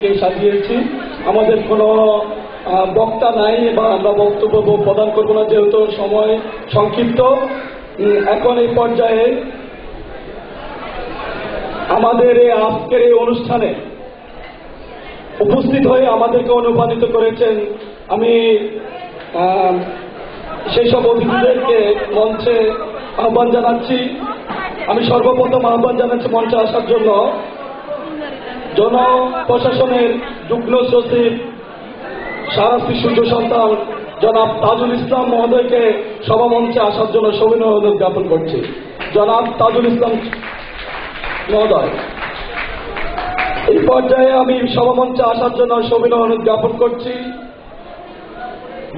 সাজিয়েছি। আমাদের কোনো বক্তা নাই বা আমরা বক্তব্য প্রদান করব না, যেহেতু সময় সংক্ষিপ্ত। এখন এই পর্যায়ে আমাদের এই আজকের এই অনুষ্ঠানে উপস্থিত হয়ে আমাদেরকে অনুপ্রাণিত করেছেন। আমি সেই সব অতিথিদেরকে মঞ্চে আহ্বান জানাচ্ছি। আমি সর্বপ্রথম আহ্বান জানাচ্ছি মঞ্চে আসার জন্য জনপ্রশাসনের যুগ্ম সচিব সারাশ্রী সূর্য সন্তান জনাব তাজুল ইসলাম মহোদয়কে সভামঞ্চে আসার জন্য সবিনয় অনুরোধ জ্ঞাপন করছি। জনাব তাজুল ইসলাম মহোদয়, এই পর্যায়ে আমি সভামঞ্চে আসার জন্য সবিনয় অনুরোধ জ্ঞাপন করছি।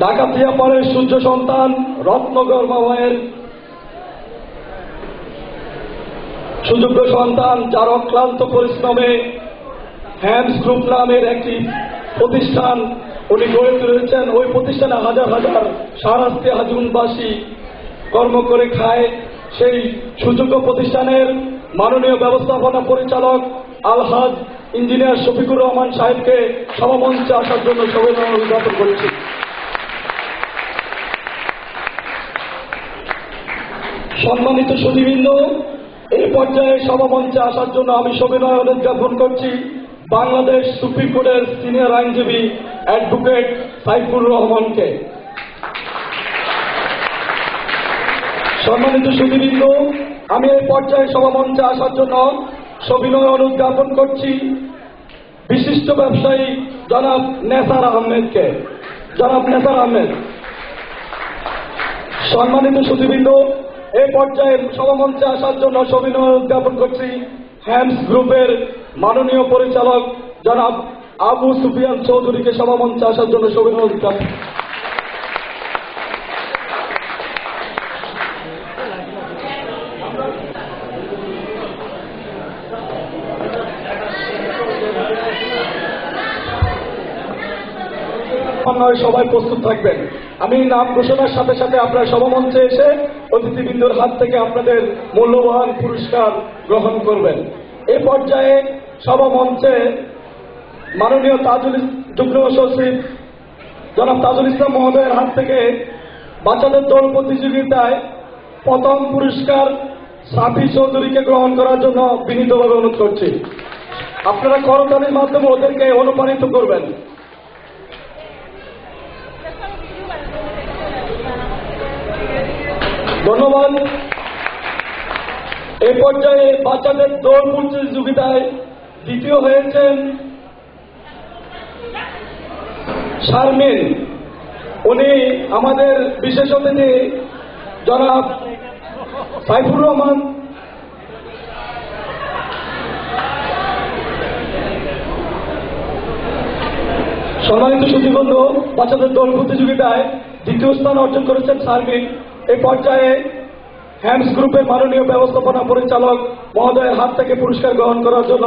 ডাকাতিয়া পরের সূর্য সন্তান রত্নগর্ভা মায়ের সুযোগ্য সন্তান, যার অক্লান্ত পরিশ্রমে হ্যামস গ্রুপ নামের একটি প্রতিষ্ঠান উনি গড়ে তুলেছেন। ওই প্রতিষ্ঠানে হাজার হাজার সারাস্তি হাজুনবাসী কর্ম করে খায়। সেই সুযোগ্য প্রতিষ্ঠানের মাননীয় ব্যবস্থাপনা পরিচালক আলহাজ ইঞ্জিনিয়ার শফিকুর রহমান সাহেবকে সভামঞ্চে আসার জন্য সবিনয় অনুরোধ জ্ঞাপন করছি। সম্মানিত সুধীবৃন্দ, এই পর্যায়ে সভামঞ্চে আসার জন্য আমি সবিনয় অনুরোধ জ্ঞাপন করছি বাংলাদেশ সুপ্রিম কোর্টের সিনিয়র আইনজীবী অ্যাডভোকেট সাইফুর রহমানকে। সম্মানিত সুধীবৃন্দ, আমি এই পর্যায়ে সভামঞ্চে আসার জন্য সবিনয় অনুরোধ জ্ঞাপন করছি বিশিষ্ট ব্যবসায়ী জনাব নেসার আহমেদকে। জনাব নেসার আহমেদ। সম্মানিত সুধীবৃন্দ, এই পর্যায়ে সভামঞ্চে আসার জন্য সবিনয় অনুরোধ জ্ঞাপন করছি হ্যামস গ্রুপের মাননীয় পরিচালক জনাব আবু সুফিয়ান চৌধুরীকে সভামঞ্চে আসার জন্য সবিনয় অনুরোধ জ্ঞাপন। সবাই প্রস্তুত থাকবেন। আমি নাম ঘোষণার সাথে সাথে আপনারা সভামঞ্চে এসে অতিথিবৃন্দর হাত থেকে আপনাদের মূল্যবান পুরস্কার গ্রহণ করবেন। এই পর্যায়ে সভামঞ্চে মাননীয় যুগ্ম সচিব জনাব তাজুল ইসলাম মহোদয়ের হাত থেকে বাচ্চাদের দৌড় প্রতিযোগিতায় প্রথম পুরস্কার সাফি চৌধুরীকে গ্রহণ করার জন্য বিনীতভাবে অনুরোধ করছি। আপনারা করতালির মাধ্যমে ওদেরকে অনুপ্রাণিত করবেন। ধন্যবাদ। এই পর্যায়ে বাচ্চাদের দৌড় প্রতিযোগিতায় দ্বিতীয় হয়েছেন শারমিন। উনি আমাদের বিশেষ অতিথি জনাব সাইফুর রহমান। সম্মানিত সুধীবৃন্দ, বাচ্চাদের দৌড় প্রতিযোগিতায় দ্বিতীয় স্থান অর্জন করেছেন শারমিন। এই পর্যায়ে হ্যামস গ্রুপের মাননীয় ব্যবস্থাপনা পরিচালক মহোদয়ের হাত থেকে পুরস্কার গ্রহণ করার জন্য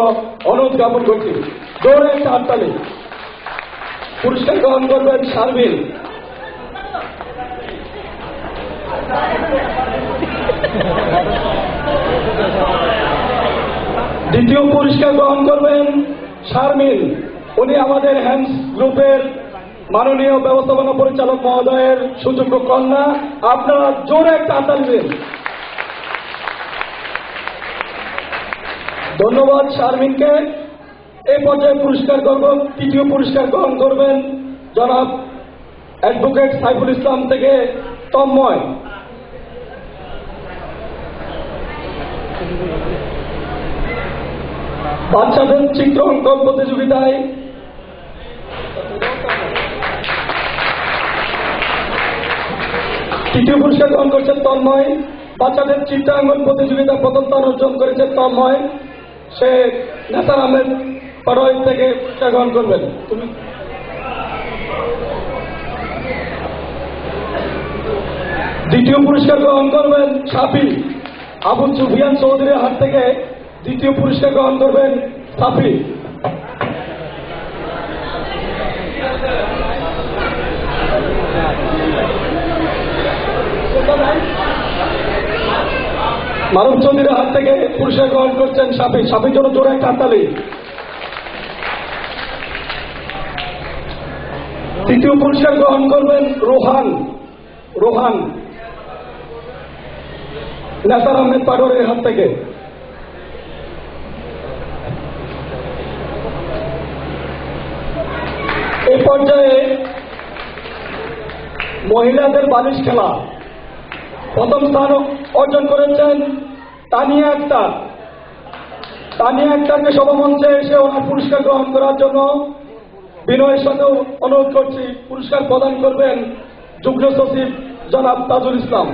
অনুরোধ জ্ঞাপন করছি। দৌড়ে একটা হাততালি। পুরস্কার গ্রহণ করবেন শারমিন। দ্বিতীয় পুরস্কার গ্রহণ করবেন শারমিন। উনি আমাদের হ্যামস গ্রুপের মাননীয় ব্যবস্থাপনা পরিচালক মহোদয়ের সুযোগ্য কন্যা। আপনারা জোরে একটা হাততালি দিন। ধন্যবাদ শারমিনকে। এই পর্যায়ে পুরস্কার তৃতীয় পুরস্কার গ্রহণ করবেন জনাব অ্যাডভোকেট সাইফুল ইসলাম থেকে তন্ময়। বাচ্চাদের চিত্র অঙ্কন প্রতিযোগিতায় তৃতীয় পুরস্কার গ্রহণ করছেন তন্ময়। বাচ্চাদের চিত্রাঙ্কন প্রতিযোগিতা প্রথম স্থান অর্জন করেছেন তন্ময়। সে নেসার আহমেদ পাড়োয়ারি থেকে পুরস্কার গ্রহণ করবেন। তুমি দ্বিতীয় পুরস্কার গ্রহণ করবেন সাফি। আবু সুফিয়ান চৌধুরীর হাত থেকে দ্বিতীয় পুরস্কার গ্রহণ করবেন সাফি। মারুফ চৌধুরীর হাত থেকে পুরস্কার গ্রহণ করছেন সাফি। সাফির জন্য জোরে একটা হাততালি। তৃতীয় পুরস্কার গ্রহণ করবেন রোহান রোহান নেসার আহমেদ পাটোয়ারির হাত থেকে। এই পর্যায়ে মহিলাদের বালিশ খেলা প্রথম স্থান অর্জন করেছেন তানিয়া আক্তার। তানিয়া আক্তারকে সভামঞ্চে এসে ওনার পুরস্কার গ্রহণ করার জন্য বিনয়ের সাথে অনুরোধ করছি। পুরস্কার প্রদান করবেন যুগ্ম সচিব জনাব তাজুল ইসলাম।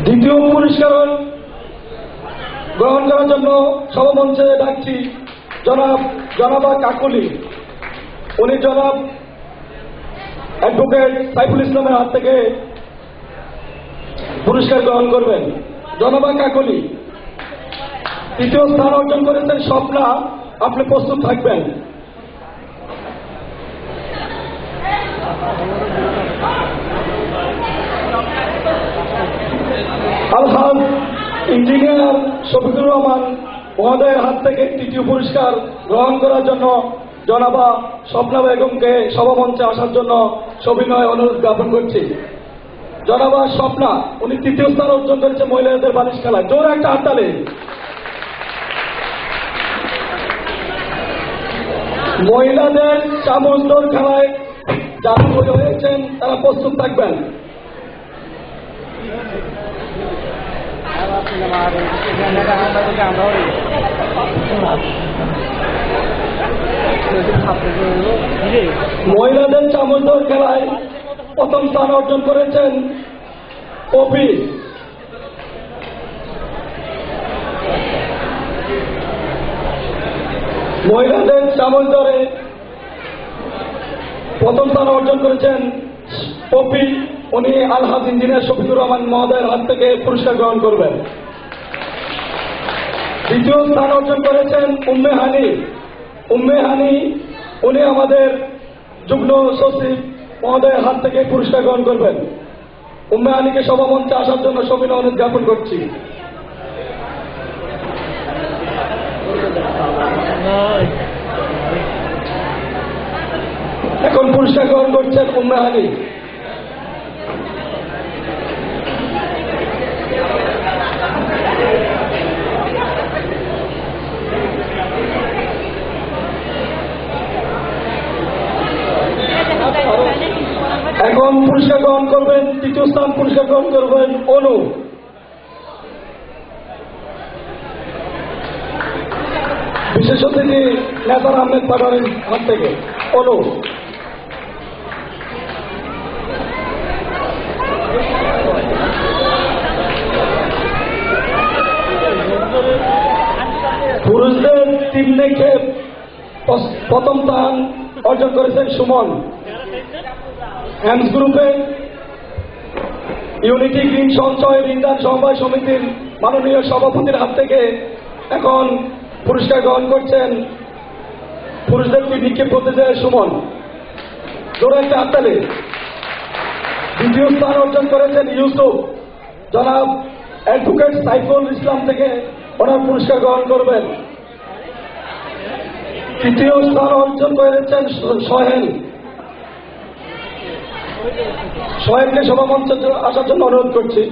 দ্বিতীয় পুরস্কার গ্রহণ করার জন্য সভামঞ্চে ডাকছি জনাবা কাকুলি। উনি জনাব অ্যাডভোকেট সাইফুল ইসলামের হাত থেকে পুরস্কার গ্রহণ করবেন। জনাবা কাকুলি। তৃতীয় স্থান অর্জন করেছেন স্বপ্না। আপনি প্রস্তুত থাকবেন। আলহাজ ইঞ্জিনিয়ার শফিকুর রহমান মহোদয়ের হাত থেকে তৃতীয় পুরস্কার গ্রহণ করার জন্য জনাবা স্বপ্না বেগমকে সভামঞ্চে আসার জন্য সবিনয় অনুরোধ জ্ঞাপন করছি। জনাবা স্বপ্না, উনি তৃতীয় স্থান অর্জন করেছে মহিলাদের বালিশ খেলায়। জোর একটা হাততালি। মহিলাদের চামচ দৌড় খেলায় যারা বিজয়ী হয়েছেন তারা প্রস্তুত থাকবেন। মহিলাদের চামচ দৌড় খেলায় প্রথম স্থান অর্জন করেছেন কপি। মহিলাদের চামচ দৌড়ে প্রথম স্থান অর্জন করেছেন পপি। উনি আলহাজ ইঞ্জিনিয়ার শফিকুর রহমান মহোদয়ের হাত থেকে পুরস্কার গ্রহণ করবেন। দ্বিতীয় স্থান অর্জন করেছেন উম্মে হানি। উম্মে হানি, উনি আমাদের যুগ্ম সচিব মহোদয়ের হাত থেকে পুরস্কার গ্রহণ করবেন। উম্মে হানিকে সভামঞ্চে আসার জন্য সবিনয় অনুরোধ জ্ঞাপন করছি। এখন পুরস্কার গ্রহণ করছেন উম্মে হানি। এখন পুরস্কার গ্রহণ করবেন, তৃতীয় স্থান পুরস্কার গ্রহণ করবেন অনু। বিশেষ অতিথি নেসার আহমেদ পাটোয়ারির হাত থেকে অনু। পুরুষদের টিম দেখে প্রথম স্থান অর্জন করেছেন সুমন। হ্যামস গ্রুপে ইউনিটি গ্রিন সঞ্চয় ঋণদান সমবায় সমিতির মাননীয় সভাপতির হাত থেকে এখন পুরস্কার গ্রহণ করছেন পুরুষদের নিক্ষেপ প্রতিযোগিতায় সুমন। জোরে একটা হাততালি। দ্বিতীয় স্থান অর্জন করেছেন ইউসুফ। জনাব অ্যাডভোকেট সাইফুল ইসলাম থেকে ওনার পুরস্কার গ্রহণ করবেন। তৃতীয় স্থান অর্জন করেছেন সোহেল। সোহেলকে সভামঞ্চে আসার জন্য অনুরোধ করছি।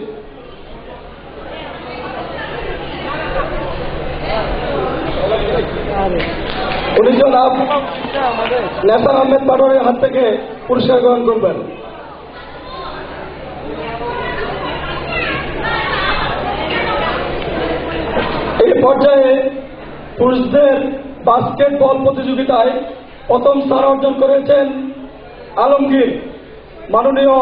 উনি জনাব নেসার আহমেদ পাটোয়ারির হাত থেকে পুরস্কার গ্রহণ করবেন। এই পর্যায়ে পুরুষদের বাস্কেটবল প্রতিযোগিতায় প্রথম স্থান অর্জন করেছেন আলমগীর। মাননীয়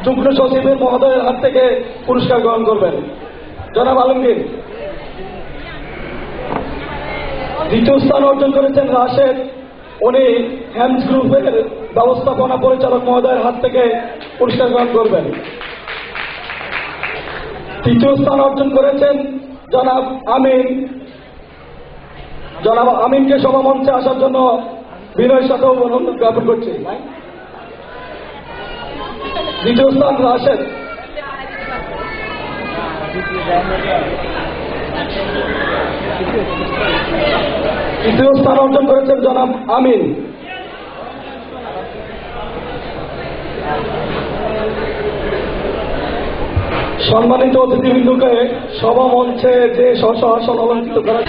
যুগ্ম সচিবের মহোদয়ের হাত থেকে পুরস্কার গ্রহণ করবেন জনাব আলমগীর। দ্বিতীয় স্থান অর্জন করেছেন রাশেদ। উনি হ্যামস গ্রুপের ব্যবস্থাপনা পরিচালক মহোদয়ের হাত থেকে পুরস্কার গ্রহণ করবেন। তৃতীয় স্থান অর্জন করেছেন জনাব আমিন। জনাব আমিনকে সভামঞ্চে আসার জন্য বিনয়ের সাথে অনুরোধ জ্ঞাপন করছি। দ্বিতীয় স্থান রাশেদ। তৃতীয় স্থান অর্জন করেছেন জনাব আমিন। সম্মানিত অতিথিবৃন্দকে সভা মঞ্চে যে স্ব আসন অলঙ্কৃত করা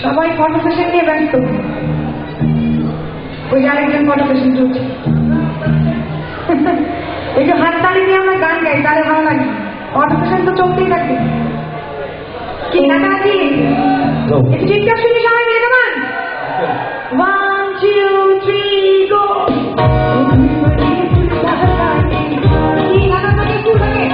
সবাই ফটো সেশন নিয়ে ব্যস্ত। ওই আরেকজন ফটো সেশন চলছে। একটু হাততালি দিয়ে আমরা গান গাই, তাহলে ভালো লাগে। ফটো সেশন তো চলতেই থাকে। কি নাকি একটু চিৎকার শুনি সবাই নিয়ে দেবেন। 1 2 3 গো। কি গানা থাকে ফুল থাকে।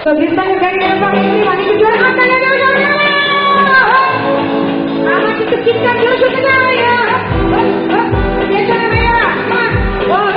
So this time you're going to get money to join us and I'm going to keep that you should know. Yes, I'm here. Come on.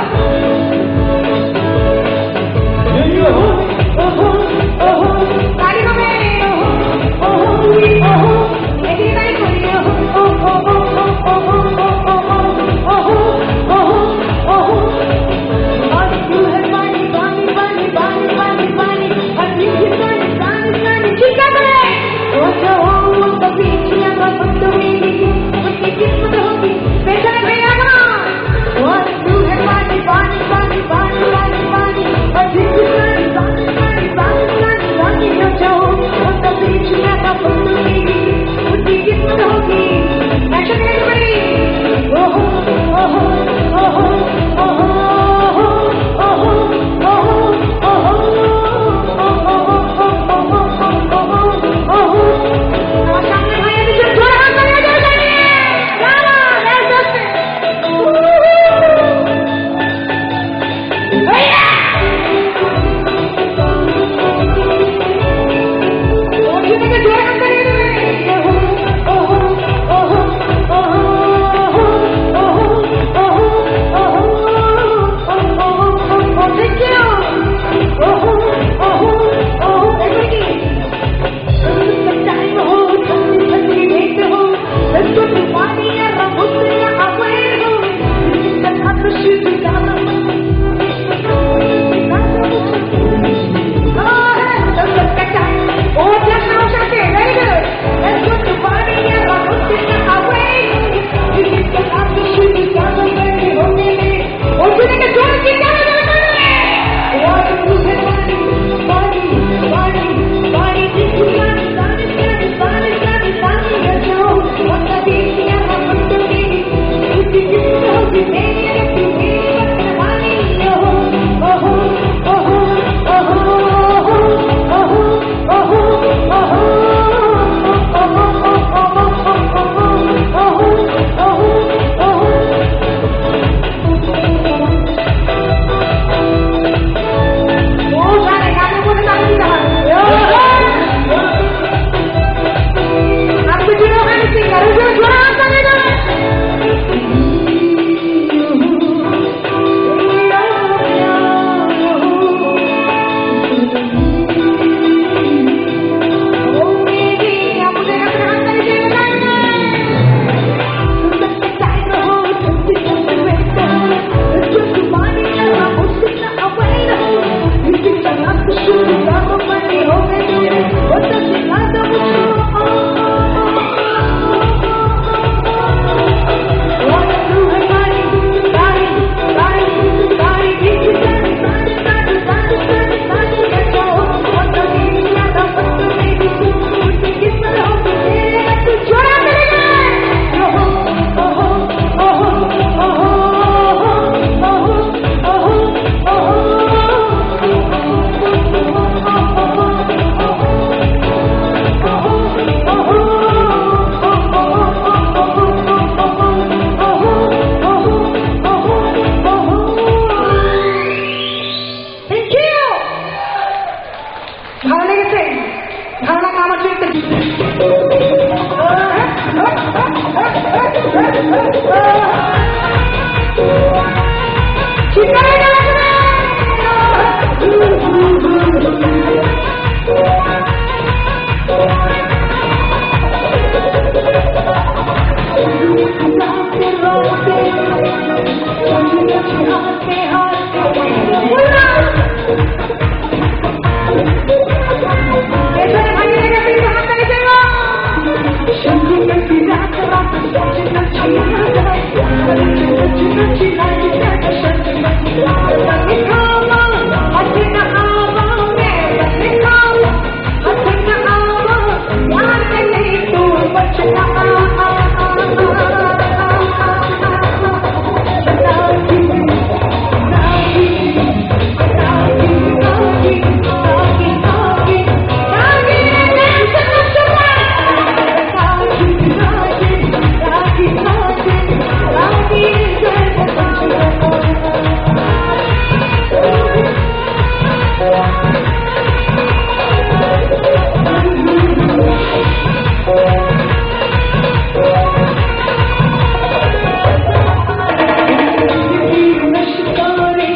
চিৎকারে গেল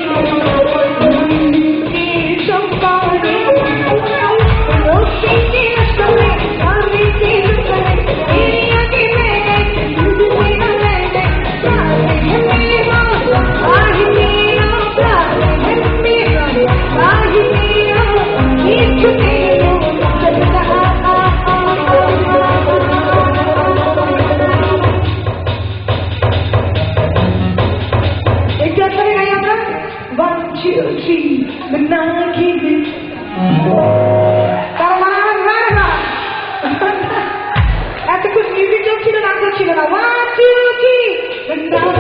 শুনে এতক্ষণ মিউজিক ছিল না, নাচ ছিল না। 1 2 3